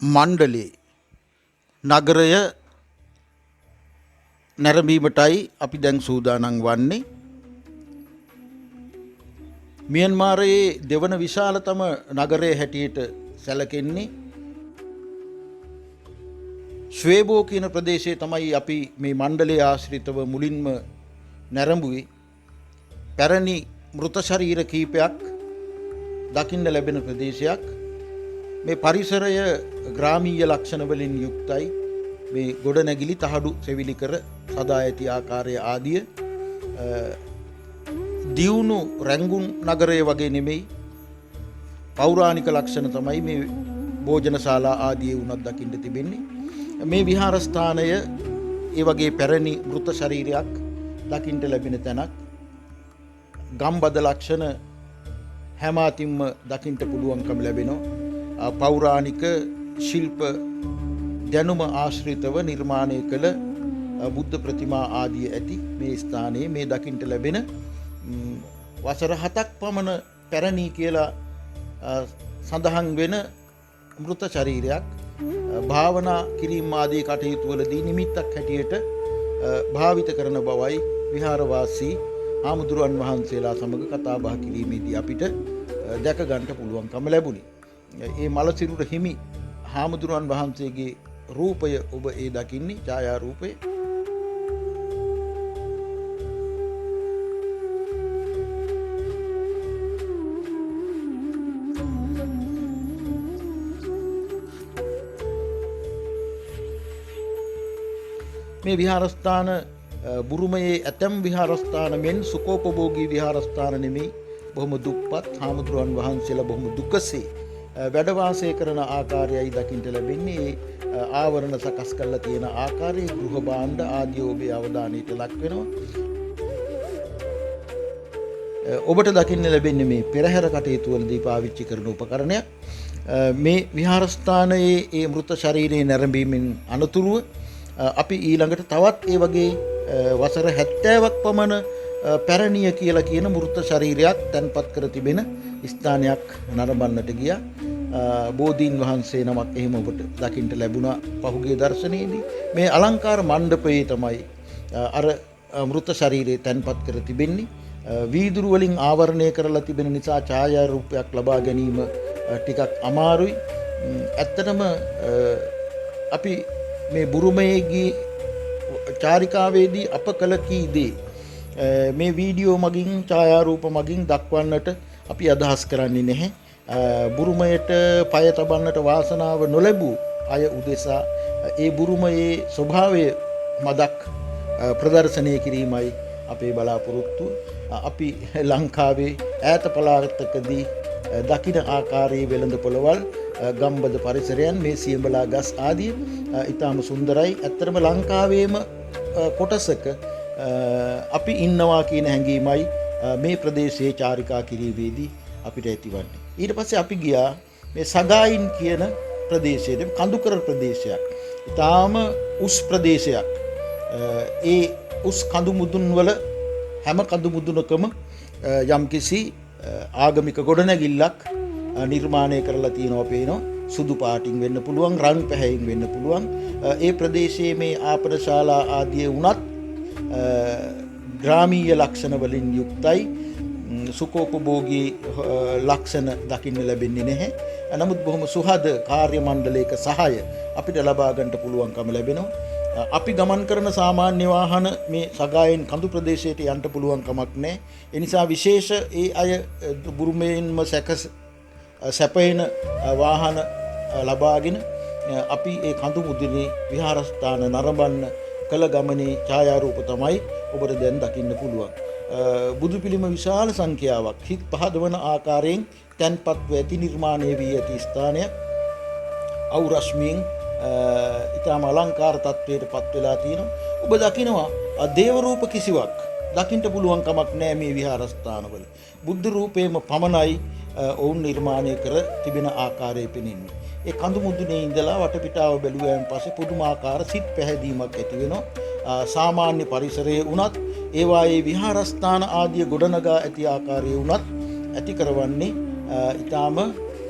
මණ්ඩලේ නගරය නැරඹීමටයි අපි දැන් සූදානම් වන්නේ. මියන්මාරයේ දෙවන විශාලතම නගරය හැටියට සැලකෙන්නේ ශ්වේබෝ කියන ප්‍රදේශයේ තමයි අපි මේ මණ්ඩලයේ ආශ්‍රිතව මුලින්ම නැරඹුවේ. පැරණි මෘත ශරීර කීපයක් දකින්න ලැබෙන ප්‍රදේශයක්. මේ පරිසරය ග්‍රාමීය ලක්ෂණ වලින් යුක්තයි. මේ ගොඩනැගිලි තහඩු සෙවිලි කර සදා ඇති ආකාරය ආදිය දියුණු රැංගුන් නගරය වගේ නෙමෙයි. පෞරාණික ලක්ෂණ තමයි මේ භෝජනශාලා ආදී උනත් දකින්න තිබෙන්නේ. මේ විහාරස්ථානය ඒ වගේ පැරණි මෘත ශරීරයක් දකින්න ලැබෙන තැනක්. ගම්බද ලක්ෂණ හැම අතින්ම දකින්න පුළුවන්කම ලැබෙනවා. පෞරාණික ශිල්ප දැනුම ආශ්‍රිතව නිර්මාණය කළ බුද්ධ ප්‍රතිමා ආදී ඇති මේ ස්ථානයේ මේ දකින්න ලැබෙන වසර 7ක් පමණ පැරණි කියලා සඳහන් වෙන මෘත ශරීරයක් භාවනා කිරීම ආදී කටයුතු වලදී නිමිත්තක් හැටියට භාවිත කරන බවයි විහාරවාසී ආමුදුරන් වහන්සේලා සමග කතා බහ කිරීමේදී අපිට දැක ගන්නට පුළුවන්කම ලැබුණේ. ඒ මලසිරුර හිමි හාමුදුරන් වහන්සේගේ රූපය ඔබ ඒ දකින්නේ ඡායා රූපය. මේ විහාරස්ථාන බුරුමයේ ඇතැම් විහාරස්ථාන මෙන් සුකෝපභෝගී විහාරස්ථාන නෙමෙයි. බොහොම දුප්පත් හාමුදුරන් වහන්සේලා බොහොම දුකසේ වැඩ වාසය කරන ආකාරයයි දකින්න ලැබෙන්නේ. ආවරණ සකස් කරලා තියෙන ආකාරයේ ගෘහ භාණ්ඩ ආදී ඔබේ අවධානයට ලක් වෙනවා. ඔබට දකින්න ලැබෙන්නේ මේ පෙරහැර කටයුතු වලදී පාවිච්චි කරන උපකරණයක්. මේ විහාරස්ථානයේ ඒ මෘත ශරීරයේ නැරඹීමෙන් අනතුරුව අපි ඊළඟට තවත් ඒ වගේ වසර 70ක් පමණ පැරණිය කියලා කියන මෘත ශරීරයක් තැන්පත් කර තිබෙන ස්ථානයක් නරඹන්නට ගියා. බෝධීන් වහන්සේ නමක් එහෙම ඔබට දකින්න ලැබුණා පහුගිය දර්ශනයේදී. මේ අලංකාර මණ්ඩපයේ තමයි අර මෘත ශරීරය තැන්පත් කර තිබෙන්නේ. වීදුරු වලින් ආවරණය කරලා තිබෙන නිසා ඡායා රූපයක් ලබා ගැනීම ටිකක් අමාරුයි. ඇත්තටම අපි මේ බුරුමයේදී චාරිකාවේදී අප කළ කී දේ මේ වීඩියෝ මගින් ඡායාරූප මගින් දක්වන්නට අපි අදහස් කරන්නේ නැහැ. බුරුමයට පය තබන්නට වාසනාව නොලැබූ අය උදෙසා ඒ බුරුමයේ ස්වභාවය මදක් ප්‍රදර්ශනය කිරීමයි අපේ බලාපොරොත්තුව. අපි ලංකාවේ ඈත පළාතකදී දකින ආකාරයේ වෙළඳ පොළවල් ගම්බද පරිසරයන් මේ සියඹලා ගස් ආදී ඊටාම සුන්දරයි. ඇත්තටම ලංකාවේම කොටසක අපි ඉන්නවා කියන හැඟීමයි මේ ප්‍රදේශයේ චාරිකා කිරීමේදී අපිට ඇතිවන්නේ. ඊට පස්සේ අපි ගියා මේ සගායින් කියන ප්‍රදේශයේ කඳුකර ප්‍රදේශයක්. ඊටාම උස් ප්‍රදේශයක්. ඒ උස් කඳු මුදුන් වල හැම කඳු මුදුනකම යම්කිසි ආගමික ගොඩනැගිල්ලක් නිර්මාණය කරලා තියෙනවා පේනවා. සුදු පාටින් වෙන්න පුළුවන්, රන් පැහැයෙන් වෙන්න පුළුවන්. ඒ ප්‍රදේශයේ මේ ආපනශාලා ආදී වුණත් ග්‍රාමීය ලක්ෂණ වලින් යුක්තයි. සුකෝපභෝගී ලක්ෂණ දකින්න ලැබෙන්නේ නැහැ. නමුත් බොහොම සුහද කාර්ය මණ්ඩලයක සහාය අපිට ලබා ගන්නට පුළුවන්කම ලැබෙනවා. අපි ගමන් කරන සාමාන්‍ය වාහන මේ සගායෙන් කඳු ප්‍රදේශයට යන්න පුළුවන් කමක් නැහැ. ඒ නිසා විශේෂ ඒ අය බුරුමයෙන්ම සැපයන වාහන ලබාගෙන අපි ඒ කඳු මුදුනේ විහාරස්ථාන නරඹන්න කළ ගමනේ ඡායාරූප තමයි ඔබට දැන් දකින්න පුළුවන්. බුදු පිළිම විශාල සංඛ්‍යාවක් හිත් පහදවන ආකාරයෙන් තැන්පත්ව ඇති නිර්මාණය වී ඇති ස්ථානයක්. අවු රශ්මියෙන් ඊටම අලංකාර තත්වයට පත් වෙලා තියෙනවා. ඔබ දකිනවා දේව රූප කිසිවක් දකින්න පුළුවන් කමක් නැහැ මේ විහාරස්ථානවල. බුද්ධ රූපේම පමණයි ඔවුන් නිර්මාණය කර තිබෙන ආකාරය පෙනෙන්නේ. ඒ කඳු මුදුනේ ඉඳලා වටපිටාව බැලුවාන් පස්සේ පුදුමාකාර සිත් පැහැදීමක් ඇති වෙනවා. සාමාන්‍ය පරිසරයේ වුණත් ඒවායේ විහාරස්ථාන ආදී ගොඩනගා ඇති ආකාරයේ වුණත් ඇති කරවන්නේ ඊටාම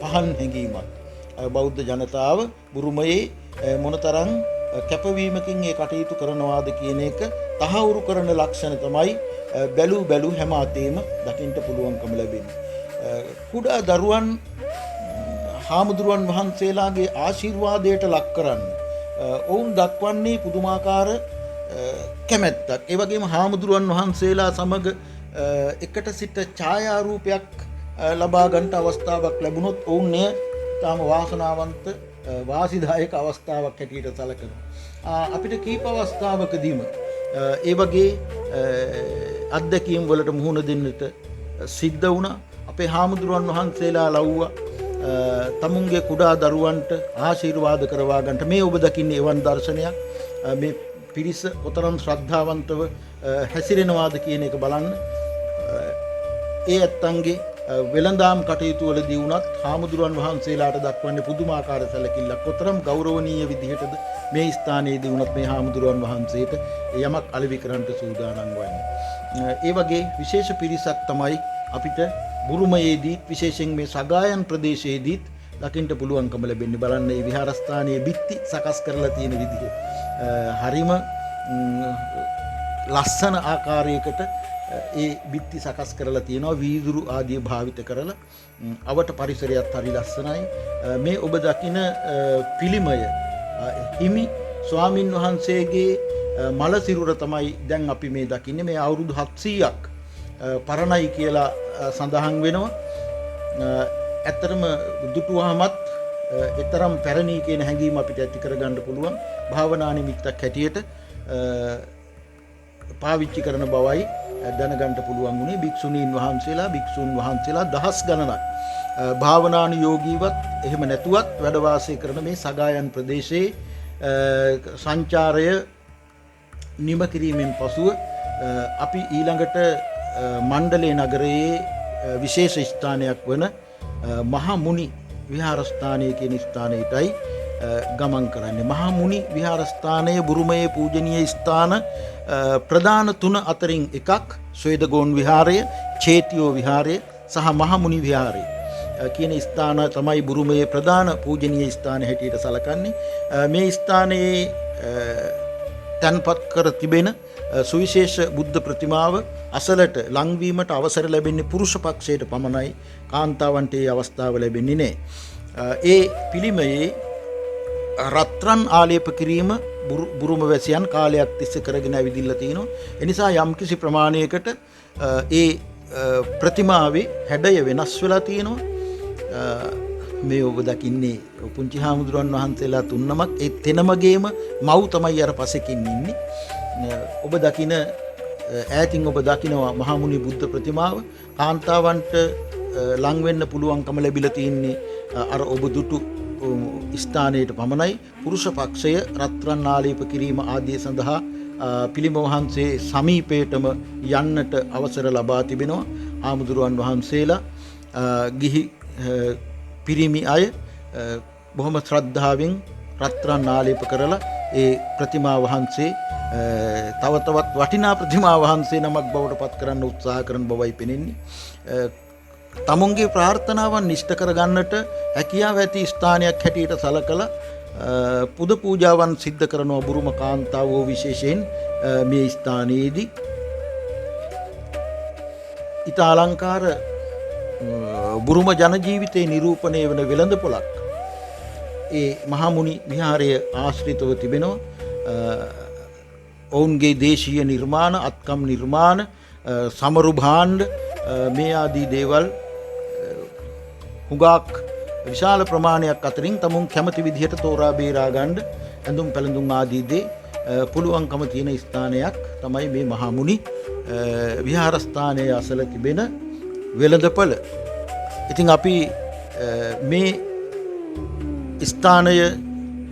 පහන් හැඟීමක්. බෞද්ධ ජනතාව බුරුමයේ මොනතරම් කැපවීමකින් ඒ කටයුතු කරනවාද කියන එක තහවුරු කරන ලක්ෂණ තමයි බැලූ හැම අතේම දකින්න පුළුවන්කම ලැබෙන්නේ. කුඩා දරුවන් හාමුදුරුවන් වහන්සේලාගේ ආශිර්වාදයට ලක් කරන්න ඔවුන් දක්වන්නේ පුදුමාකාර කැමැත්තක්. ඒ වගේම හාමුදුරුවන් වහන්සේලා සමග එකට සිට ඡායාරූපයක් ලබා ගන්නට අවස්ථාවක් ලැබුණොත් ඔවුන් එය තාම වාසනාවන්ත වාසිදායක අවස්ථාවක් හැටියට සැලකනවා. අපිට කීප අවස්ථාවකදීම ඒ වගේ අත්දැකීම් වලට මුහුණ දෙන්නට සිද්ධ වුණා. අපේ හාමුදුරුවන් වහන්සේලා ලව්වා තමුන්ගේ කුඩා දරුවන්ට ආශිර්වාද කරවා ගන්නට. මේ ඔබ දකින්නේ එවන් දර්ශනයක්. මේ පිරිස කොතරම් ශ්‍රද්ධාවන්තව හැසිරෙනවාද කියන එක බලන්න. ඒ ඇත්තන්ගේ වෙළඳාම් කටයුතු වලදී වුණත් හාමුදුරුවන් වහන්සේලාට දක්වන්නේ පුදුමාකාර සැලකිල්ලක්. කොතරම් ගෞරවනීය විදිහටද මේ ස්ථානයේදී වුණත් මේ හාමුදුරුවන් වහන්සේට යමක් අලෙවි කරන්නට සූදානම් වන්නේ. ඒ වගේ විශේෂ පිරිසක් තමයි අපිට බුරුමයේදීත් විශේෂයෙන් මේ සගායන් ප්‍රදේශයේදීත් දකින්න පුළුවන්කම ලැබෙන්නේ. බලන්න මේ විහාරස්ථානයේ බිත්ති සකස් කරලා තියෙන විදිහ. හරිම ලස්සන ආකාරයකට ඒ බිත්ති සකස් කරලා තියෙනවා. වීදුරු ආදී භාවිත කරලා අවට පරිසරයත් හරි ලස්සනයි. මේ ඔබ දකින පිළිමය හිමි ස්වාමින් වහන්සේගේ මල සිරුර තමයි දැන් අපි මේ දකින්නේ. මේ අවුරුදු 700ක් පරණයි කියලා සඳහන් වෙනවා. ඇත්තටම දුටුවාමත් එතරම් පැරණි කියන හැඟීම අපිට ඇති කරගන්න පුළුවන්. භාවනා නිමිත්තක් හැටියට පාවිච්චි කරන බවයි දැනගන්න පුළුවන් වුණේ. භික්ෂුණීන් වහන්සේලා දහස් ගණනක් භාවනානුයෝගීවත් එහෙම නැතුවත් වැඩ වාසය කරන මේ සගායන් ප්‍රදේශයේ සංචාරය නිම කිරීමෙන් පසුව අපි ඊළඟට මණ්ඩලේ නගරයේ විශේෂ ස්ථානයක් වන මහා මුනි විහාරස්ථානය කියන ස්ථානයටයි ගමන් කරන්නේ. මහා මුනි විහාරස්ථානයේ බුරුමයේ පූජනීය ස්ථාන ප්‍රධාන 3 අතරින් එකක් ස්වේදගෝන් විහාරය, චේතියෝ විහාරය සහ මහා මුනි විහාරය කියන ස්ථාන තමයි බුරුමයේ ප්‍රධාන පූජනීය ස්ථාන හැටියට සැලකන්නේ. මේ ස්ථානයේ තන්පත් කර තිබෙන සුවිශේෂ බුද්ධ ප්‍රතිමාව අසලට ලංවීමට අවසර ලැබෙන්නේ පුරුෂ පක්ෂයට පමණයි. කාන්තාවන්ට ඒ අවස්ථාව ලැබෙන්නේ නැහැ. ඒ පිළිමයේ රත්රන් ආලේප කිරීම බුරුම වැසියන් කාලයක් තිස්සේ කරගෙන ඇවිදින්න තියෙනවා. ඒ නිසා යම්කිසි ප්‍රමාණයකට ඒ ප්‍රතිමාවේ හැඩය වෙනස් වෙලා තියෙනවා. මේ ඔබ දකින්නේ පුංචි හාමුදුරන් වහන්සේලා තුන්නමක්. ඒ තෙනමගේම මව් තමයි අර පසෙකින් ඉන්නේ. ඔබ දකින ඈතින් ඔබ දකිනවා මහා මුනි බුද්ධ ප්‍රතිමාව. කාන්තාවන්ට ලං වෙන්න පුළුවන්කම ලැබිලා තින්නේ අර ඔබ දුටු ස්ථානයට පමණයි. පුරුෂ පක්ෂය රත්රන් ආලේප කිරීම ආදී සඳහා පිළිම වහන්සේ සමීපයටම යන්නට අවසර ලබා තිබෙනවා. ආමුදුරුවන් වහන්සේලා ගිහි පිරිමි අය බොහොම ශ්‍රද්ධාවෙන් රත්රන් ආලේප කරලා ඒ ප්‍රතිමා වහන්සේ තව තවත් වටිනා ප්‍රතිමා වහන්සේ නමක් බවට පත් කරන්න උත්සාහ කරන බවයි පෙනෙන්නේ. තමුන්ගේ ප්‍රාර්ථනාවන් නිෂ්ඨ කරගන්නට හැකියාව ඇති ස්ථානයක් හැටියට සලකලා පුද පූජාවන් සිද්ධ කරන බුරුම කාන්තාවෝ විශේෂයෙන් මේ ස්ථානයේදී ඉතා අලංකාර බුරුම ජන ජීවිතේ නිරූපණය වන වෙළඳපොළක් ඒ මහා මුනි විහාරය ආශ්‍රිතව තිබෙනවා. ඔවුන්ගේ දේශීය නිර්මාණ, අත්කම් නිර්මාණ, සමරු භාණ්ඩ මේ ආදී දේවල් හුඟක් විශාල ප්‍රමාණයක් අතරින් තමුන් කැමති විදිහට තෝරා බේරා ගන්න ඇඳුම් පැළඳුම් ආදී දේ පුළුවන්කම තියෙන ස්ථානයක් තමයි මේ මහා මුනි විහාරස්ථානයේ අසල තිබෙන වෙළඳපොළ. ඉතින් අපි මේ ස්ථානය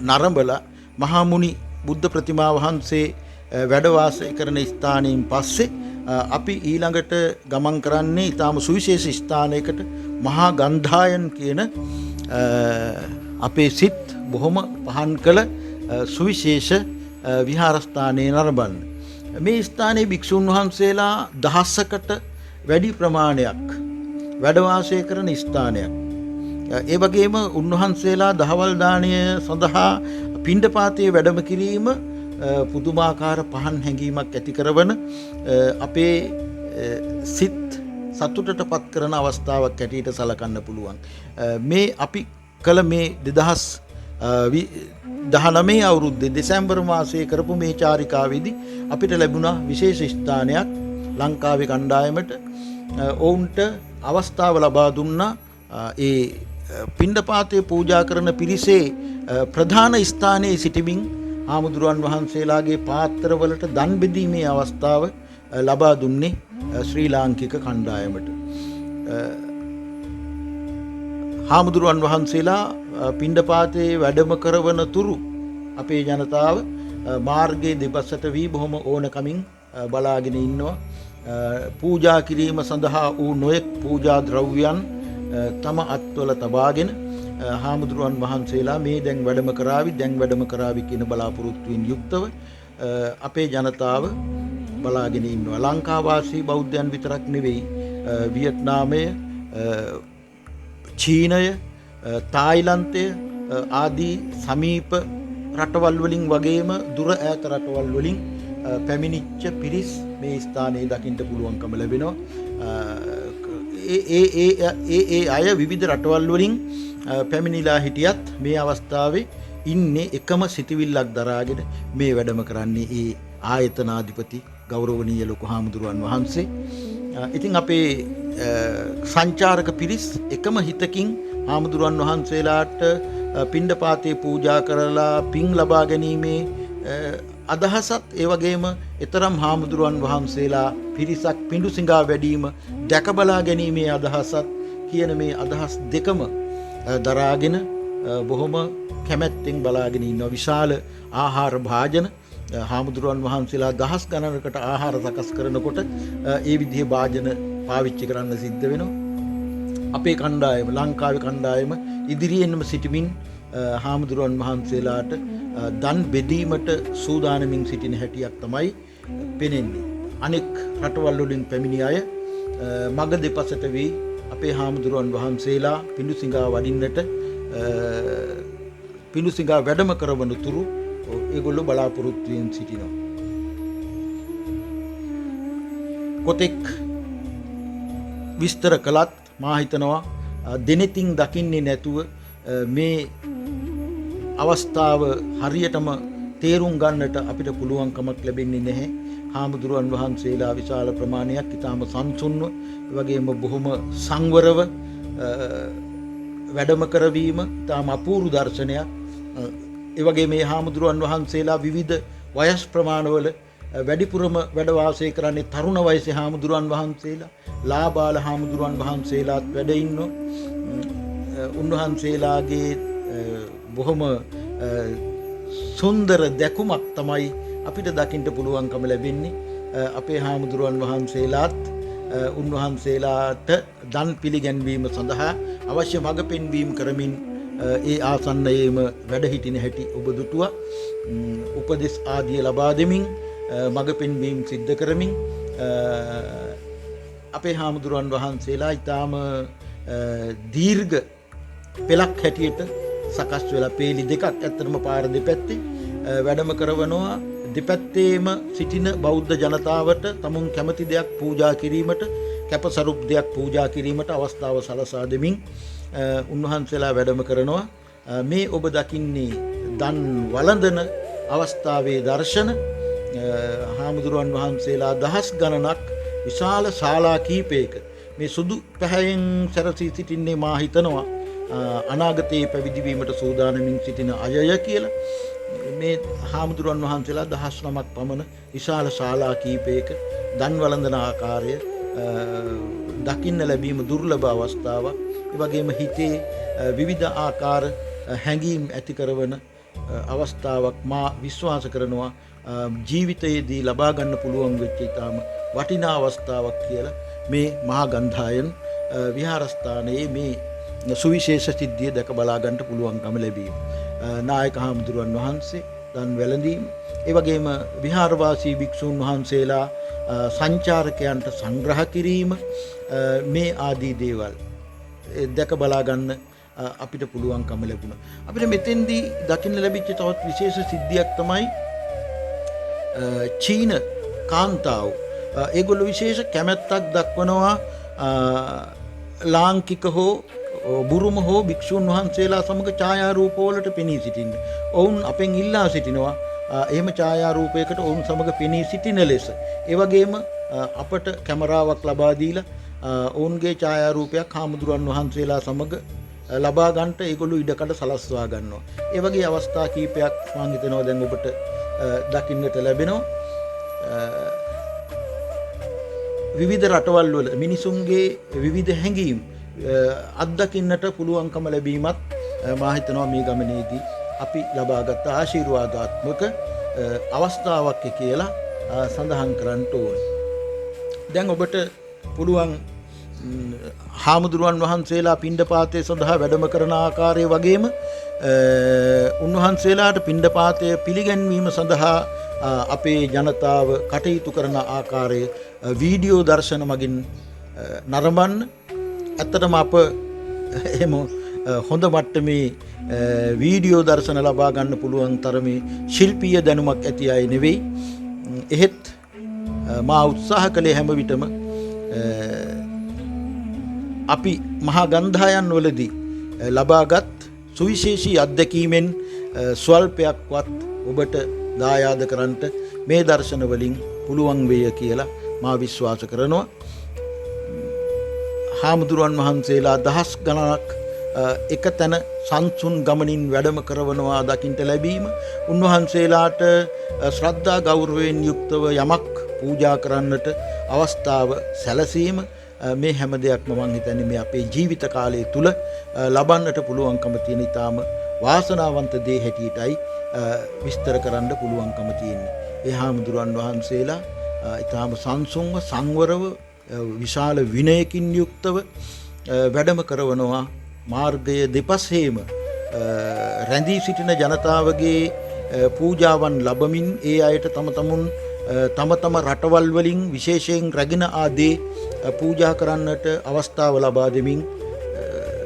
නරඹලා මහා මුනි බුද්ධ ප්‍රතිමා වහන්සේ වැඩ වාසය කරන ස්ථානයෙන් පස්සේ අපි ඊළඟට ගමන් කරන්නේ ඊටාම සුවිශේෂ ස්ථානයකට මහා ගන්ධායන් කියන අපේ සිත් බොහොම පහන් කළ සුවිශේෂ විහාරස්ථානයේ නරඹන්න. මේ ස්ථානයේ භික්ෂුන් වහන්සේලා දහසකට වැඩි ප්‍රමාණයක් වැඩ වාසය කරන ස්ථානයක්. ඒ වගේම උන්වහන්සේලා දහවල් දාණය සඳහා පිණ්ඩපාතයේ වැඩම කිරීම පුදුමාකාර පහන් හැඟීමක් ඇති කරවන අපේ සිත් සතුටට පත් කරන අවස්ථාවක් ඇටියට සලකන්න පුළුවන්. මේ අපි කළ මේ 2019 අවුරුද්දේ දෙසැම්බර් මාසයේ කරපු මේ චාරිකාවේදී අපිට ලැබුණා විශේෂ ස්ථානයක් ලංකාවේ කණ්ඩායමට. ඔවුන්ට අවස්ථාව ලබා දුන්නා ඒ පිණ්ඩපාතයේ පූජා කරන පිරිසේ ප්‍රධාන ස්ථානයේ සිටමින් හාමුදුරුවන් වහන්සේලාගේ පාත්‍රවලට දන් බෙදීමේ අවස්ථාව ලබා දුන්නේ ශ්‍රී ලාංකික කණ්ඩායමට. හාමුදුරුවන් වහන්සේලා පිණ්ඩපාතයේ වැඩම කරවන තුරු අපේ ජනතාව මාර්ගයේ දෙපසට වී බොහොම ඕනකමින් බලාගෙන ඉන්නවා. පූජා කිරීම සඳහා වූ නොයෙක් පූජා ද්‍රව්‍යයන් තම අත්වල තබාගෙන හාමුදුරුවන් වහන්සේලා මේ දැන් වැඩම කරાવી කියන බලාපොරොත්තුවෙන් යුක්තව අපේ ජනතාව බලාගෙන ඉන්නවා. ලංකාවාසී බෞද්ධයන් විතරක් නෙවෙයි වියට්නාමය, චීනය, තායිලන්තය ආදී සමීප රටවල් වලින් වගේම දුර ඈත රටවල් වලින් පැමිණිච්ච පිරිස් මේ ස්ථානයේ දකින්න පුළුවන්කම ලැබෙනවා. ඒ අය විවිධ රටවල් වලින් පැමිණිලා හිටියත් මේ අවස්ථාවේ ඉන්නේ එකම සිටිවිල්ලක් දරාගෙන මේ වැඩම කරන්නේ ඒ ආයතනාධිපති ගෞරවනීය ලොකු හාමුදුරුවන් වහන්සේ. ඉතින් අපේ සංචාරක පිරිස් එකම හිතකින් හාමුදුරුවන් වහන්සේලාට පිණ්ඩපාතේ පූජා කරලා පින් ලබා ගැනීමේ අදහසත් ඒ වගේම ඊතරම් හාමුදුරුවන් වහන්සේලා පිරිසක් පිඬුසිඟා වැඩීම දැක බලා ගැනීමේ අදහසත් කියන මේ අදහස් දෙකම දරාගෙන බොහොම කැමැත්තෙන් බලාගෙන ඉන්න විශාල ආහාර භාජන හාමුදුරුවන් වහන්සේලා දහස් ගණනකට ආහාර සකස් කරනකොට ඒ විදිහේ භාජන පාවිච්චි කරන්න සිද්ධ වෙනවා. අපේ කණ්ඩායම ලංකාවේ කණ්ඩායම ඉදිරියෙන්ම සිටමින් හාමුදුරුවන් වහන්සේලාට දන් බෙදීමට සූදානමින් සිටින හැටියක් තමයි පෙනෙන්නේ. අනෙක් රටවල් වලින් පැමිණි අය මග දෙපසට වී අපේ හාමුදුරුවන් වහන්සේලා පිඬුසිඟා වඩින්නට පිඬුසිඟා වැඩම කරවන තුරු ඒගොල්ලෝ බලාපොරොත්තු වෙමින් සිටිනවා. කොතෙක් විස්තර කළත් මා හිතනවා දෙනෙතින් දකින්නේ නැතුව මේ අවස්ථාව හරියටම තේරුම් ගන්නට අපිට පුළුවන්කමක් ලැබෙන්නේ නැහැ. හාමුදුරුවන් වහන්සේලා විශාල ප්‍රමාණයක් ඊටාම සංසුන්ව වගේම බොහොම සංවරව වැඩම කරවීම ඊටාම අපූර්ව දර්ශනයක්. ඒ වගේ මේ හාමුදුරුවන් වහන්සේලා විවිධ වයස් ප්‍රමාණවල වැඩිපුරම වැඩ වාසය කරන්නේ තරුණ වයසේ හාමුදුරුවන් වහන්සේලා, ලාබාල හාමුදුරුවන් වහන්සේලාත් වැඩ ඉන්නවා. උන්වහන්සේලාගේ බොහොම සුන්දර දැකුමක් තමයි අපිට දකින්න පුළුවන්කම ලැබෙන්නේ. අපේ හාමුදුරුවන් වහන්සේලාත් උන්වහන්සේලාට දන් පිළිගැන්වීම සඳහා අවශ්‍ය මඟ පෙන්වීම කරමින් ඒ ආසන්නයේම වැඩ සිටින හැටි ඔබ දුටුවා. උපදෙස් ආදිය ලබා දෙමින් මඟ පෙන්වීම සිද්ධ කරමින් අපේ හාමුදුරුවන් වහන්සේලා ඊටාම දීර්ඝ පෙළක් හැටියට සකස් වෙලා පේලි දෙකක් ඇත්තටම පාර දෙපැත්තේ වැඩම කරවනවා. දෙපැත්තේම සිටින බෞද්ධ ජනතාවට තමුන් කැමති දෙයක් පූජා කිරීමට, කැපසරුප් දෙයක් පූජා කිරීමට අවස්ථාව සලසා දෙමින් උන්වහන්සේලා වැඩම කරනවා. මේ ඔබ දකින්නේ දන් වළඳන අවස්ථාවේ දර්ශන. හාමුදුරුවන් වහන්සේලා දහස් ගණනක් විශාල ශාලා කීපයක මේ සුදු පැහැයෙන් සැරසී සිටින්නේ මා හිතනවා අනාගතයේ පැවිදි වීමට සූදානමින් සිටින අයය කියලා. මේ හාමුදුරුවන් වහන්සේලා 19ක් පමණ විශාල ශාලා කීපයක දන් වළඳන ආකාරය දකින්න ලැබීම දුර්ලභ අවස්ථාවක්. ඒ වගේම හිතේ විවිධ ආකාර හැඟීම් ඇති කරන අවස්ථාවක් මා විශ්වාස කරනවා ජීවිතයේදී ලබා ගන්න පුළුවන් වෙච්ච ඊටාම වටිනා අවස්ථාවක් කියලා මේ මහා ගන්ධායන විහාරස්ථානයේ මේ සුවිශේෂ සිද්ධිය දැක බලා ගන්නට පුළුවන්කම ලැබීම. නායක හාමුදුරුවන් වහන්සේ දන් වැළඳීම, ඒ වගේම විහාරවාසී භික්ෂූන් වහන්සේලා සංචාරකයන්ට සංග්‍රහ කිරීම, මේ ආදී දේවල් දැක බලා ගන්න අපිට පුළුවන්කම ලැබුණා. අපිට මෙතෙන්දී දකින්න ලැබිච්ච තවත් විශේෂ සිද්ධියක් තමයි චීන කාන්තාව. ඒගොල්ලෝ විශේෂ කැමැත්තක් දක්වනවා ලාංකික හෝ බුරුම හෝ භික්ෂුන් වහන්සේලා සමග ඡායාරූපවලට පෙනී සිටින්න. ඔවුන් අපෙන් ඉල්ලා සිටිනවා එහෙම ඡායාරූපයකට ඔවුන් සමග පෙනී සිටින ලෙස. ඒ වගේම අපට කැමරාවක් ලබා දීලා ඔවුන්ගේ ඡායාරූපයක් හාමුදුරන් වහන්සේලා සමග ලබා ගන්නට ඒගොල්ලෝ ඉඩකඩ සලස්වා ගන්නවා. ඒ වගේ අවස්ථා කීපයක් මම හිතනවා දැන් ඔබට දකින්නට ලැබෙනවා. විවිධ රටවල් වල මිනිසුන්ගේ විවිධ හැඟීම් අත්දකින්නට පුළුවන්කම ලැබීමත් මා හිතනවා මේ ගමනේදී අපි ලබාගත් ආශිර්වාදාත්මක අවස්ථාවක් කියලා සඳහන් කරන්න ඕන. දැන් ඔබට පුළුවන් හාමුදුරුවන් වහන්සේලා පිණ්ඩපාතය සඳහා වැඩම කරන ආකාරය වගේම උන්වහන්සේලාට පිණ්ඩපාතය පිළිගැන්වීම සඳහා අපේ ජනතාව කටයුතු කරන ආකාරය වීඩියෝ දර්ශන මගින් නරඹන්න. ඇත්තටම අප එහෙම හොඳ මට්ටමේ වීඩියෝ දර්ශන ලබා ගන්න පුළුවන් තරමේ ශිල්පීය දැනුමක් ඇති අය නෙවෙයි. එහෙත් මා උත්සාහ කළේ හැම විටම අපි මහා ගන්ධායන් වලදී ලබාගත් සුවිශේෂී අත්දැකීමෙන් ස්වල්පයක්වත් ඔබට දායාද කරන්නට මේ දර්ශන වලින් පුළුවන් වේය කියලා මා විශ්වාස කරනවා. හාමුදුරුවන් වහන්සේලා දහස් ගණනක් එක තැන සංසුන් ගමනින් වැඩම කරවනවා දකින්ට ලැබීම, උන්වහන්සේලාට ශ්‍රද්ධා ගෞරවයෙන් යුක්තව යමක් පූජා කරන්නට අවස්ථාව සැලසීම, මේ හැම දෙයක්ම මම හිතන්නේ මේ අපේ ජීවිත කාලය තුල ලබන්නට පුළුවන්කම තියෙන ඊටාම වාසනාවන්ත දේ හැටියටයි විස්තර කරන්න පුළුවන්කම තියෙන්නේ. ඒ හාමුදුරුවන් වහන්සේලා ඊටාම සංසුන්ව සංවරව විශාල විනයකින් යුක්තව වැඩම කරවනවා. මාර්ගය දෙපසේම රැඳී සිටින ජනතාවගේ පූජාවන් ලැබමින් ඒ අයට තම තම රටවල් වලින් විශේෂයෙන් රැගෙන ආදී පූජා කරන්නට අවස්ථාව ලබා දෙමින්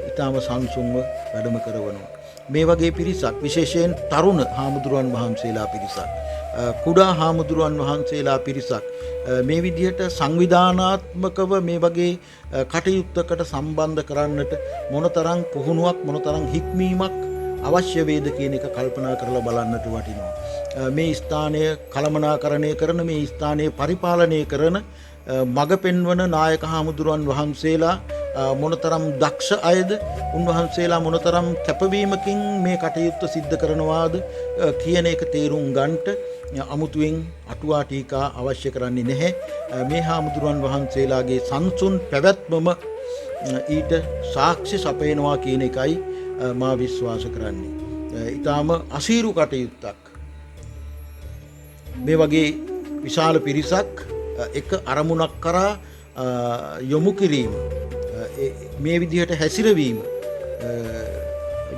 ඊටාම සංසුන්ව වැඩම කරවනවා. මේ වගේ පිරිසක්, විශේෂයෙන් තරුණ හාමුදුරුවන් වහන්සේලා පිරිසක්, කුඩා හාමුදුරුවන් වහන්සේලා පිරිසක් මේ විදිහට සංවිධානාත්මකව මේ වගේ කටයුත්තකට සම්බන්ධ කරන්නට මොනතරම් පුහුණුවක්, මොනතරම් හික්මීමක් අවශ්‍ය වේද කියන එක කල්පනා කරලා බලන්නට වටිනවා. මේ ස්ථානය කළමනාකරණය කරන, මේ ස්ථානය පරිපාලනය කරන මඟ පෙන්වන නායක හාමුදුරුවන් වහන්සේලා මොනතරම් දක්ෂ අයද, උන්වහන්සේලා මොනතරම් කැපවීමකින් මේ කටයුත්ත සිද්ධ කරනවාද කියන එක තේරුම් ගන්නට අමුතුවෙන් අටුවා ටීකා අවශ්‍ය කරන්නේ නැහැ. මේ හාමුදුරුවන් වහන්සේලාගේ සංසුන් පැවැත්මම ඊට සාක්ෂි සපයනවා කියන එකයි මා විශ්වාස කරන්නේ. ඊටාම අසීරු කටයුත්තක්. මේ වගේ විශාල පිරිසක් එක අරමුණක් කරා යොමු කිරීම, මේ විදිහට හැසිරවීම,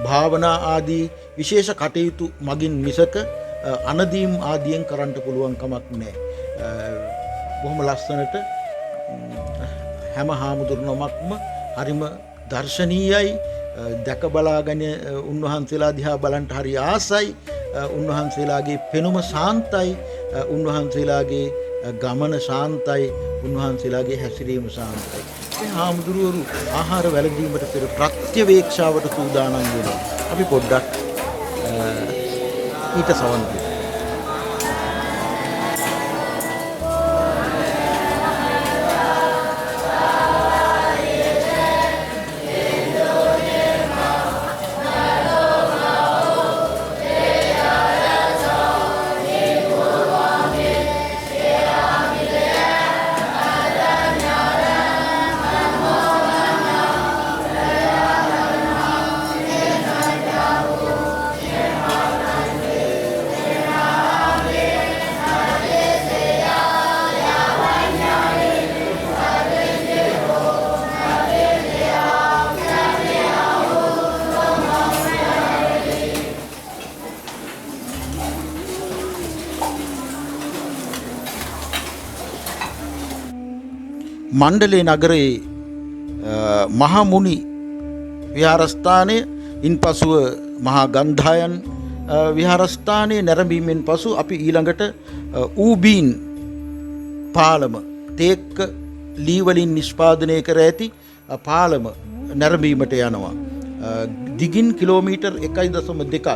භාවනා ආදී විශේෂ කටයුතු මගින් මිසක අනදීම් ආදියෙන් කරන්න පුළුවන් කමක් නැහැ. බොහොම ලස්සනට හැම හාමුදුරුවමක්ම හරිම දර්ශනීයයි. දැක බලාගෙන උන්වහන්සේලා දිහා බලන්ට හරි ආසයි. උන්වහන්සේලාගේ පෙනුම ශාන්තයි. උන්වහන්සේලාගේ ගමන ශාන්තයි. උන්වහන්සේලාගේ හැසිරීම ශාන්තයි. මේ හාමුදුරුවරු ආහාර වැළඳීමට පෙර ප්‍රත්‍යවේක්ෂාවට සූදානම් වෙනවා. අපි පොඩ්ඩක් ඊට සවන් දෙමු. මණ්ඩලේ නගරයේ මහමුනි විහාරස්ථානය, ඉන්පසුව මහා ගන්ධායන් විහාරස්ථානයේ නැරඹීමෙන් පසු අපි ඊළඟට ඌබීන් පාලම තේක්ක ලී වලින් නිෂ්පාදනය කර ඇති පාලම නැරඹීමට යනවා. දිගින් කිලෝමීටර් 1.2ක්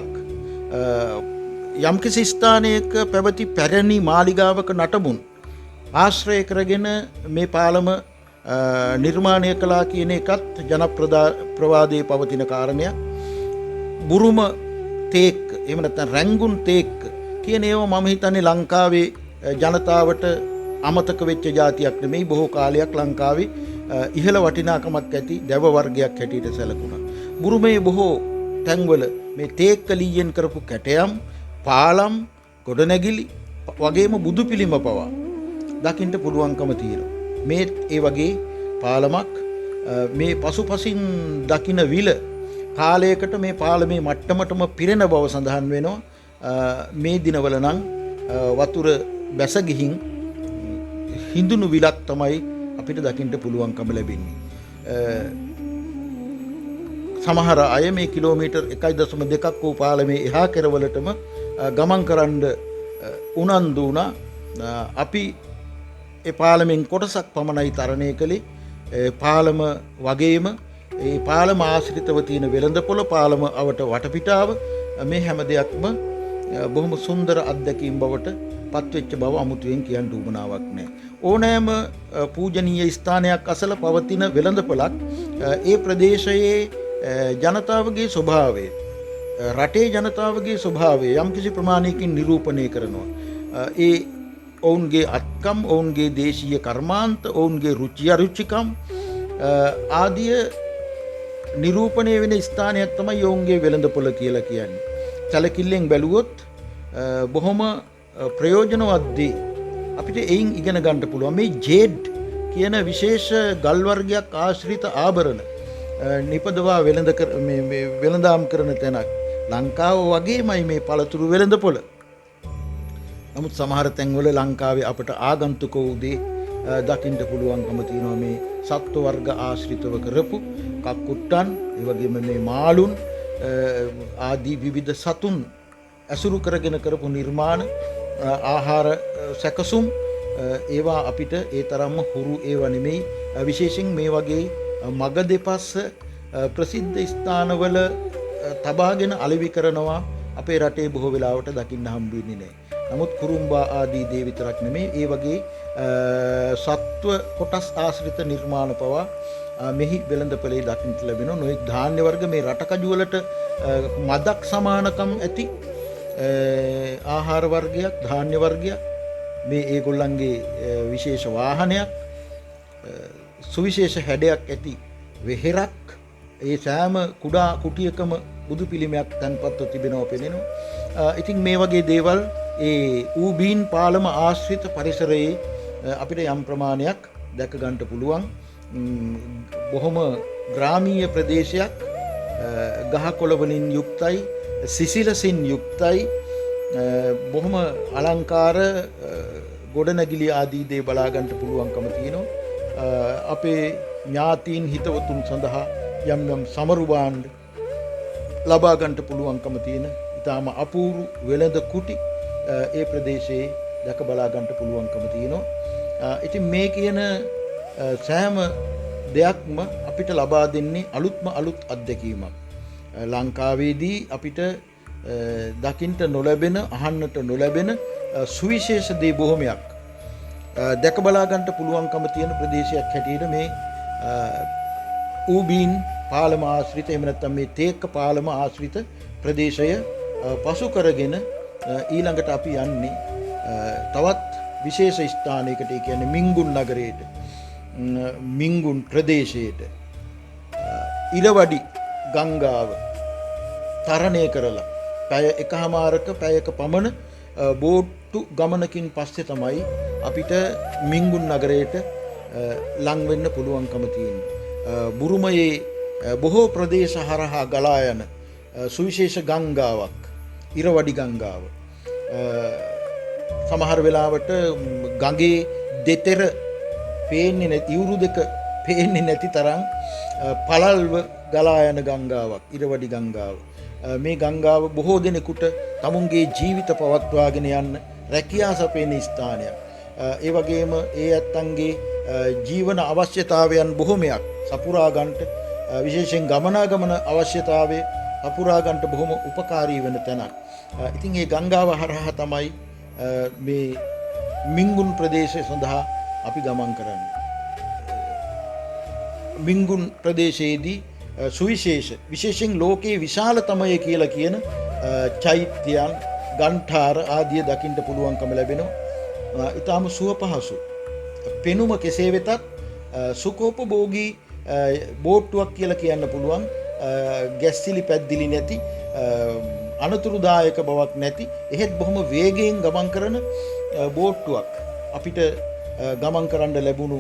යම්කිසි ස්ථානයක පැවති පැරණි මාලිගාවක නටමුන් ආශ්‍රය කරගෙන මේ පාලම නිර්මාණය කළා කියන එකත් ජනප්‍රවාදයේ පවතින කාරණයක්. බුරුම තේක් එහෙම නැත්නම් රැංගුන් තේක් කියන ඒවා මම හිතන්නේ ලංකාවේ ජනතාවට අමතක වෙච්ච જાතියක් නෙමෙයි. බොහෝ කාලයක් ලංකාවේ ඉහළ වටිනාකමක් ඇති දැව වර්ගයක් හැටියට සැලකුණා. බුරුමේ බොහෝ තැන්වල මේ තේක්ක ලීයෙන් කරපු කැටයම්, පාලම්, ගොඩනැගිලි වගේම බුදු පිළිම පවා දකින්න පුළුවන්කම තියෙනවා. මේ ඒ වගේ පාලමක් මේ පසුපසින් දකින විල කාලයකට මේ පාලමේ මට්ටමටම පිරෙන බව සඳහන් වෙනවා. මේ දිනවල නම් වතුර බැස ගිහින් හිඳුණු විලක් තමයි අපිට දකින්න පුළුවන්කම ලැබෙන්නේ. සමහර අය මේ කිලෝමීටර් 1.2ක් වූ පාලමේ එහා කෙරවලටම ගමන් කරන්න උනන්දු වුණා. අපි ඒ පාලමෙන් කොටසක් පමණයි තරණය කළේ. පාලම වගේම ඒ පාලම ආශ්‍රිතව තියෙන වෙළඳපොළ, පාලම අවට වටපිටාව මේ හැම දෙයක්ම බොහොම සුන්දර අත්දැකීම් බවට පත්වෙච්ච බව අමුතුවෙන් කියන්න උවමනාවක් නැහැ. ඕනෑම පූජනීය ස්ථානයක් අසල පවතින වෙළඳපොළක් ඒ ප්‍රදේශයේ ජනතාවගේ ස්වභාවය, රටේ ජනතාවගේ ස්වභාවය යම්කිසි ප්‍රමාණයකින් නිරූපණය කරනවා. ඒ ඔවුන්ගේ අත්කම්, ඔවුන්ගේ දේශීය කර්මාන්ත, ඔවුන්ගේ රුචි අරුචිකම් ආදිය නිරූපණය වෙන ස්ථානයක් තමයි ඔවුන්ගේ වෙළඳපොළ කියලා කියන්නේ. සැලකිල්ලෙන් බැලුවොත් බොහොම ප්‍රයෝජනවත් දේ අපිට එයින් ඉගෙන ගන්න පුළුවන්. මේ ජේඩ් කියන විශේෂ ගල් වර්ගයක් ආශ්‍රිත ආභරණ නිපදවා වෙළඳාම් කරන තැනක් ලංකාව වගේමයි මේ පළතුරු වෙළඳපොළ. නමුත් සමහර තැන්වල ලංකාවේ අපට ආගන්තුක වූ දේ දකින්න පුළුවන්කම තියෙනවා. මේ සත්ව වර්ග ආශ්‍රිතව කරපු කක්කුට්ටන්, ඒ වගේම මේ මාළුන් ආදී විවිධ සතුන් ඇසුරු කරගෙන කරපු නිර්මාණ, ආහාර සැකසුම් ඒවා අපිට ඒ තරම්ම හුරු ඒවා නෙමෙයි. විශේෂයෙන් මේ වගේ මග දෙපස්ස ප්‍රසිද්ධ ස්ථානවල තබාගෙන අලෙවි කරනවා අපේ රටේ බොහෝ වෙලාවට දකින්න හම්බෙන්නේ නැහැ. නමුත් කුරුම්බා ආදී දේ විතරක් නෙමෙයි, ඒ වගේ සත්ව කොටස් ආශ්‍රිත නිර්මාණ පවා මෙහි වෙළඳපොලේ දකින්නට ලැබෙනවා. නොයෙක් ධාන්‍ය වර්ග, මේ රටකජු වලට මදක් සමානකම් ඇති ආහාර වර්ගයක්, ධාන්‍ය වර්ගයක්, මේ ඒගොල්ලන්ගේ විශේෂ වාහනයක්, සුවිශේෂ හැඩයක් ඇති වෙහෙරක්, ඒ සෑම කුඩා කුටියකම බුදු පිළිමයක් තැන්පත්ව තිබෙනවා පෙනෙනවා. ඉතින් මේ වගේ දේවල් ඒ ඌබීන් පාලම ආශ්‍රිත පරිසරයේ අපිට යම් ප්‍රමාණයක් දැක ගන්නට පුළුවන්. බොහොම ග්‍රාමීය ප්‍රදේශයක්, ගහකොළ වලින් යුක්තයි, සිසිලසින් යුක්තයි, බොහොම අලංකාර ගොඩනැගිලි ආදී දේ බලා ගන්නට පුළුවන්කම තියෙනවා. අපේ ඥාතීන් හිතවතුන් සඳහා යම් යම් සමරු භාණ්ඩ ලබා ගන්නට පුළුවන්කම තියෙන ඉතාම අපූර්ව වෙළඳ කුටි ඒ ප්‍රදේශයේ දැක බලා ගන්නට පුළුවන්කම තියෙනවා. ඉතින් මේ කියන සෑම දෙයක්ම අපිට ලබා දෙන්නේ අලුත්ම අලුත් අත්දැකීමක්. ලංකාවේදී අපිට දකින්නට නොලැබෙන, අහන්නට නොලැබෙන සුවිශේෂ දේ බොහොමයක් දැක බලා ගන්නට පුළුවන්කම තියෙන ප්‍රදේශයක් හැටියට මේ ඌබීන් පාලම ආශ්‍රිත, එහෙම නැත්නම් මේ තේක්ක පාලම ආශ්‍රිත ප්‍රදේශය පසු කරගෙන ඊළඟට අපි යන්නේ තවත් විශේෂ ස්ථානයකට. ඒ කියන්නේ මිංගුන් නගරයට, මිංගුන් ප්‍රදේශයට. ඉරවඩි ගංගාව තරණය කරලා පැය එකහමාරක පැයක පමණ බෝට්ටු ගමනකින් පස්සේ තමයි අපිට මිංගුන් නගරයට ලං වෙන්න පුළුවන්කම තියෙන්නේ. බුරුමයේ බොහෝ ප්‍රදේශ හරහා ගලා යන සුවිශේෂ ගංගාවක් ඉරවඩි ගංගාව. සමහර වෙලාවට ගඟේ දෙතෙර පේන්නේ නැති, ඉවුරු දෙක පේන්නේ නැති තරම් පළල්ව ගලා යන ගංගාවක් ඉරවඩි ගංගාව. මේ ගංගාව බොහෝ දෙනෙකුට තමුන්ගේ ජීවිත පවත්වාගෙන යන්න රැකියා සපයන ස්ථානයක්. ඒ වගේම ඒ ඇත්තන්ගේ ජීවන අවශ්‍යතාවයන් බොහොමයක් සපුරා ගන්නට විශේෂයෙන් ගමනාගමන අවශ්‍යතාවය සපුරා ගන්නට බොහොම උපකාරී වෙන තැනක්. ඉතින් මේ ගංගාව හරහා තමයි මේ මින්ගුන් ප්‍රදේශය සඳහා අපි ගමන් කරන්නේ. මින්ගුන් ප්‍රදේශයේදී සුවිශේෂ විශේෂයෙන් ලෝකයේ විශාලතමය කියලා කියන චෛත්‍යයන් ගන්ඨාර ආදිය දකින්න පුළුවන්කම ලැබෙනවා. ඊටාම සුව පහසු. පෙනුම කෙසේ වෙතත් සුඛෝපභෝගී බෝට්ටුවක් කියලා කියන්න පුළුවන්. ගැස්සිලි පැද්දිලි නැති අනතුරුදායක බවක් නැති එහෙත් බොහොම වේගයෙන් ගමන් කරන බෝට්ටුවක් අපිට ගමන් කරන්න ලැබුණු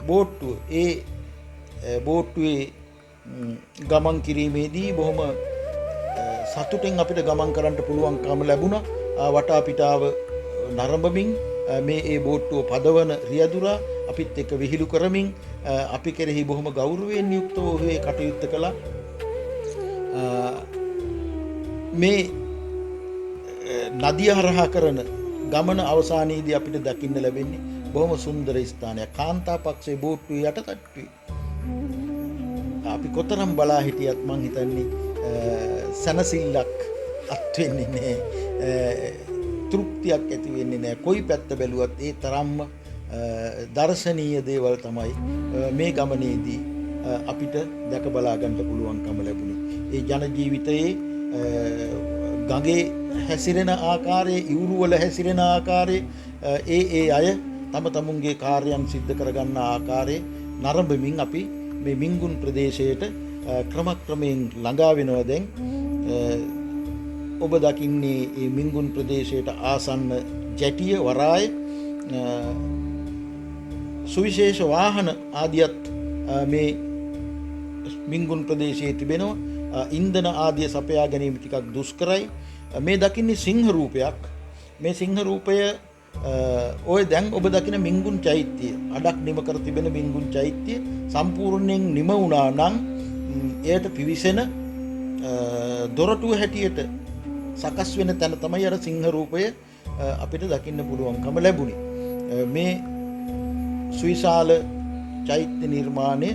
බෝට්ටුව. ඒ බෝට්ටුවේ ගමන් කිරීමේදී බොහොම සතුටෙන් අපිට ගමන් කරන්න පුළුවන්කම ලැබුණා. වටා පිටාව නරඹමින් මේ ඒ බෝට්ටුව පදවන රියදුරා අපිත් එක්ක විහිළු කරමින් අපි කෙරෙහි බොහොම ගෞරවයෙන් යුක්තව ඔහේ කටයුත්ත කළා. මේ නදිය හරහා කරන ගමන අවසානයේදී අපිට දකින්න ලැබෙන්නේ බොහොම සුන්දර ස්ථානයක්. කාන්තා පක්ෂයේ බෝට්ටුවේ යටතට්ටුවේ අපි කොතරම් බලා හිටියත් මං හිතන්නේ සනසිල්ලක් අත් වෙන්නේ නැහැ. තෘප්තියක් ඇති වෙන්නේ නැහැ. කොයි පැත්ත බැලුවත් ඒ තරම්ම දර්ශනීය දේවල් තමයි මේ ගමනේදී අපිට දැක බලා ගන්න පුළුවන්කම ලැබුණේ. ඒ ජන ජීවිතයේ ගඟේ හැසිරෙන ආකාරයේ, ඉවුරු වල හැසිරෙන ආකාරයේ, ඒ අය තම තමුන්ගේ කාර්යයන් සිද්ධ කරගන්න ආකාරයේ නරඹමින් අපි මේ මින්ගුන් ප්‍රදේශයට ක්‍රමක්‍රමයෙන් ළඟා වෙනවා. දැන් ඔබ දකින්නේ මේ මින්ගුන් ප්‍රදේශයට ආසන්න ජැටිය වරාය සුවිශේෂ වාහන ආදියත් මේ මින්ගුන් ප්‍රදේශයේ තිබෙනවා. ඉන්ධන ආදිය සපයා ගැනීම ටිකක් දුෂ්කරයි. මේ දකින්නේ සිංහ රූපයක්. මේ සිංහ රූපය ඔය දැන් ඔබ දකින මින්ගුන් චෛත්‍යය, අඩක් නිම කර තිබෙන මින්ගුන් චෛත්‍යය සම්පූර්ණයෙන් නිම වුණා නම් එයට පිවිසෙන දොරටුව හැටියට සකස් වෙන තැන තමයි අර සිංහ රූපය අපිට දකින්න පුළුවන්කම ලැබුණේ. මේ සුවිශාල චෛත්‍ය නිර්මාණය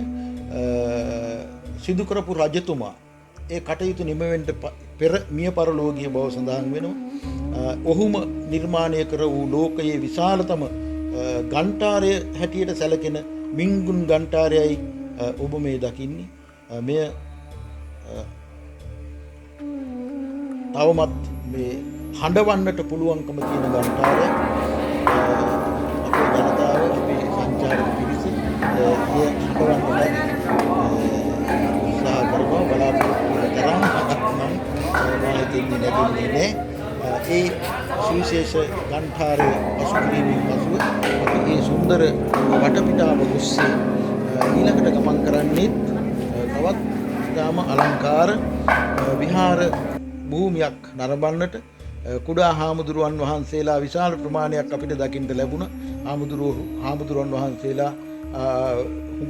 සිදු කරපු රජතුමා ඒ කටයුතු නිම වෙන්න පෙර මිය පරලෝකීය බව සඳහන් වෙනවා. ඔහුම නිර්මාණය කර වූ ලෝකයේ විශාලතම ගන්ඨාරය හැටියට සැලකෙන මින්ගුන් ගන්ඨාරයයි ඔබ මේ දකින්නේ. මෙය තවමත් මේ හඬවන්නට පුළුවන්කම තියෙන ගන්ඨාරය. අපේ ජනතාව, අපේ සංචාරක පිරිස මේ හඬවන්නට උත්සාහ කරනවා. බලාපොරොත්තු වෙන තරම් හදක්නම් මාහිතින්නේ නැතුනේ. ඒ සුවිශේෂ ගන්ඨාරය අසුකිරීමෙන් පසුව අපි මේ සුන්දර වටපිටාව ඔස්සේ ඊළඟට ගමන් කරන්නේ තවත් ඉතාම අලංකාර විහාර භූමියක් නරඹන්නට. කුඩා හාමුදුරුවන් වහන්සේලා විශාල ප්‍රමාණයක් අපිට දකින්න ලැබුණා. හාමුදුරුවන් වහන්සේලා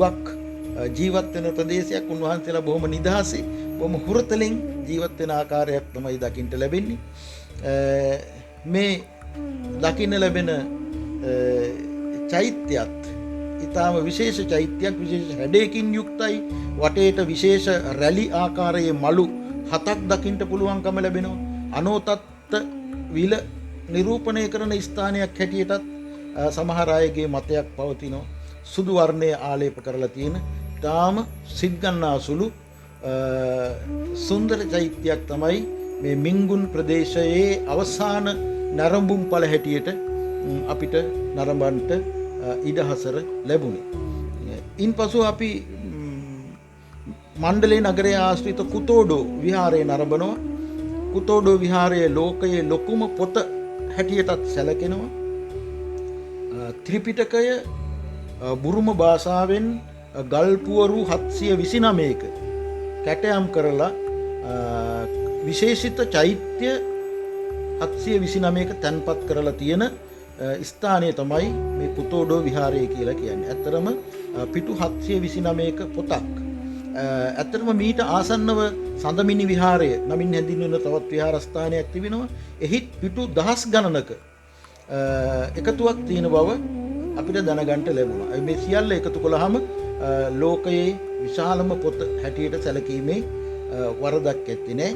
හුඟක් ජීවත් වෙන ප්‍රදේශයක්. උන්වහන්සේලා බොහොම නිදහසේ, බොහොම හුරතලින් ජීවත් වෙන ආකාරයක් තමයි දකින්න ලැබෙන්නේ. මේ දකින්න ලැබෙන චෛත්‍යයත් ඊටාම විශේෂ චෛත්‍යයක්, විශේෂ හැඩයකින් යුක්තයි. වටේට විශේෂ රැලි ආකාරයේ මලු 7ක් දකින්න පුළුවන්කම ලැබෙනවා. අනෝතත්ත විල නිරූපණය කරන ස්ථානයක් හැටියටත් සමහර අයගේ මතයක් පවතිනවා. සුදු වර්ණයේ ආලේප කරලා තියෙන ඊටාම සිත්ගන්නාසුළු සුන්දර චෛත්‍යයක් තමයි මේ මින්ගුන් ප්‍රදේශයේ අවසාන නරඹුම් පළ හැටියට අපිට නරඹන්නට ඉඩහසර ලැබුණේ. ඉන්පසු අපි මණ්ඩලේ නගරයේ ආශ්‍රිත කුතෝඩෝ විහාරය නරඹනවා. කුතෝඩෝ විහාරයේ ලෝකයේ ලොකුම පොත හැටියටත් සැලකෙනවා. ත්‍රිපිටකය බුරුම භාෂාවෙන් ගල්පුවරු 729ක කැටයම් කරලා විශේෂිත චෛත්‍ය 729ක තැන්පත් කරලා තියෙන ස්ථානය තමයි මේ කුතෝඩෝ විහාරය කියලා කියන්නේ. ඇත්තරම පිටු 729ක පොතක් ඇත්තටම මීට ආසන්නව සඳමිනි විහාරය නමින් හැඳින්වෙන තවත් විහාරස්ථානයක් තිබෙනවා. එහිත් පිටු දහස් ගණනක එකතුවක් තියෙන බව අපිට දැනගන්න ලැබුණා. මේ සියල්ල එකතු කළාම ලෝකයේ විශාලම පොත හැටියට සැලකීමේ වරදක් ඇත්තේ නැහැ.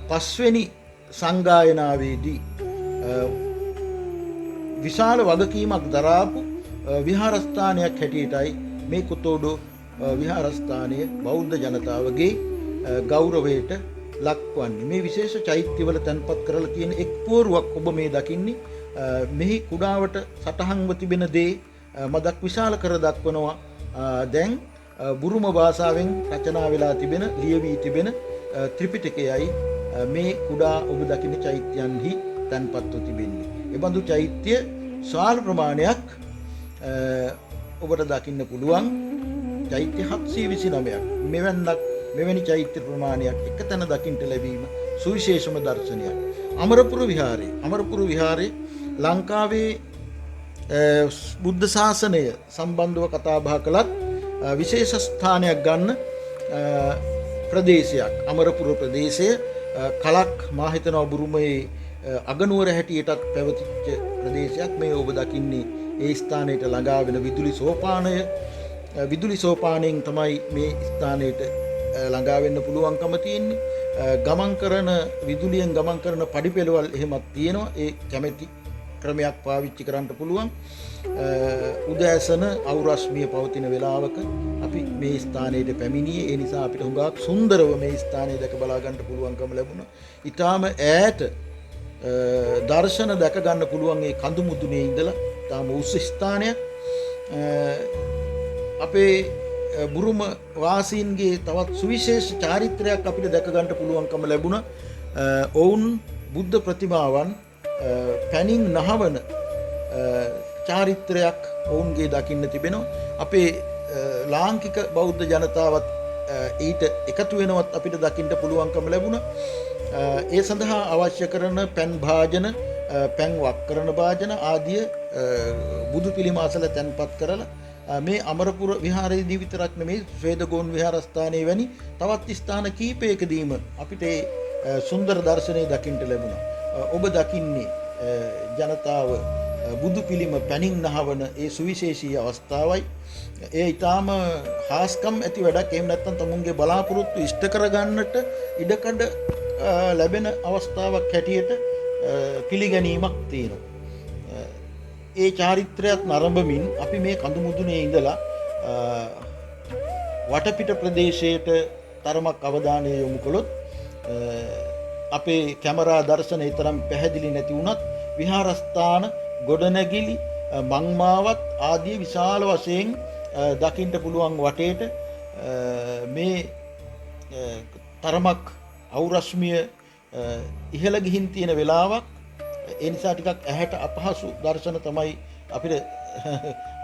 පස්වෙනි සංගායනාවේදී විශාල වගකීමක් දරාපු විහාරස්ථානයක් හැටියටයි මේ කොතෝඩු විහාරස්ථානය බෞද්ධ ජනතාවගේ ගෞරවයට ලක්වන්නේ. මේ විශේෂ චෛත්‍යවල තැන්පත් කරලා තියෙන එක් පුවරුවක් ඔබ මේ දකින්නේ. මෙහි කුඩාවට සටහන්ව තිබෙන දේ මදක් විශාල කර දක්වනවා. දැන් බුරුම භාෂාවෙන් රචනා වෙලා තිබෙන ලියවී තිබෙන ත්‍රිපිටකයයි මේ කුඩා ඔබ දකින චෛත්‍යයන්හි තැන්පත්ව තිබෙන්නේ. එබඳු චෛත්‍ය විශාල ප්‍රමාණයක් ඔබට දකින්න පුළුවන්. චෛත්‍ය 729ක් මෙවැනි චෛත්‍ය ප්‍රමාණයක් එක තැන දකින්නට ලැබීම සුවිශේෂම දර්ශනයක්. අමරපුර විහාරේ ලංකාවේ බුද්ධ ශාසනය සම්බන්ධව කතා බහ කළත් විශේෂ ස්ථානයක් ගන්න ප්‍රදේශයක්. අමරපුර ප්‍රදේශය කලක් මා හිතනවා බුරුමයේ අගනුවර හැටියටත් පැවතිච්ච ප්‍රදේශයක්. මේ ඔබ දකින්නේ ඒ ස්ථානයට ළඟා වෙන විදුලි සෝපානයෙන් තමයි මේ ස්ථානයට ළඟා වෙන්න පුළුවන්කම තියෙන්නේ. ගමන් කරන විදුලියෙන් ගමන් කරන පඩිපෙළවල් එහෙමත් තියෙනවා. ඒ කැමැති ක්‍රමයක් පාවිච්චි කරන්න පුළුවන්. උදෑසන අවුරස්මිය පවතින වෙලාවක අපි මේ ස්ථානයට පැමිණියේ. ඒ නිසා අපිට හුඟක් සුන්දරව මේ ස්ථානය දැක බලා ගන්න පුළුවන්කම ලැබුණා. ඊටාම ඈත දර්ශන දැක ගන්න පුළුවන් ඒ කඳු මුදුනේ ඉඳලා තාම උස් ස්ථානයක්. අපේ බුරුම වාසීන්ගේ තවත් සුවිශේෂ චාරිත්‍රයක් අපිට දැක ගන්න පුළුවන්කම ලැබුණා. ඔවුන් බුද්ධ ප්‍රතිමාවන් පැනින් නහවන චාරිත්‍රයක් ඔවුන්ගේ දකින්න තිබෙනවා. අපේ ලාංකික බෞද්ධ ජනතාවත් ඊට එකතු වෙනවත් අපිට දකින්න පුළුවන්කම ලැබුණා. ඒ සඳහා අවශ්‍ය කරන පැන් භාජන, පැන් වක් කරන භාජන ආදිය බුදු පිළිම අසල තැන්පත් කරලා මේ අමරපුර විහාරයේදී විතරක් නෙමෙයි ස්වේදගෝන් විහාරස්ථානයේ වැනි තවත් ස්ථාන කීපයකදීම අපිට සුන්දර දර්ශනය දකින්න ලැබුණා. ඔබ දකින්නේ ජනතාව බුදු පිළිම පැනින් නහවන ඒ සුවිශේෂී අවස්ථාවයි. ඒ ඊටාම හාස්කම් ඇති වැඩක්. එහෙම නැත්නම් තමුන්ගේ බලාපොරොත්තු ඉෂ්ට කරගන්නට ඉඩකඩ ලැබෙන අවස්ථාවක් හැටියට පිළිගැනීමක් තියෙනවා. ඒ චාරිත්‍රයත් නරඹමින් අපි මේ කඳු මුදුනේ ඉඳලා වටපිට ප්‍රදේශයට තරමක් අවධානය යොමු කළොත් අපේ කැමරා දර්ශනය තරම් පැහැදිලි නැති වුණත් විහාරස්ථාන, ගොඩනැගිලි, මංමාවත් ආදී විශාල වශයෙන් දකින්න පුළුවන් වටේට මේ තරමක් අවුරස්මිය ඉහළ ගිහින් තියෙන වෙලාවක්. ඒ නිසා ටිකක් ඇහැට අපහසු දර්ශන තමයි අපිට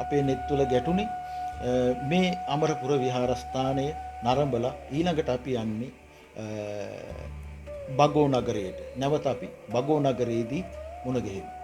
අපේ නෙත් තුළ ගැටුනේ. මේ අමරපුර විහාරස්ථානය නරඹලා ඊළඟට අපි යන්නේ බගෝ නගරයට. නැවත අපි බගෝ නගරයේදී මුණ ගැහෙමු.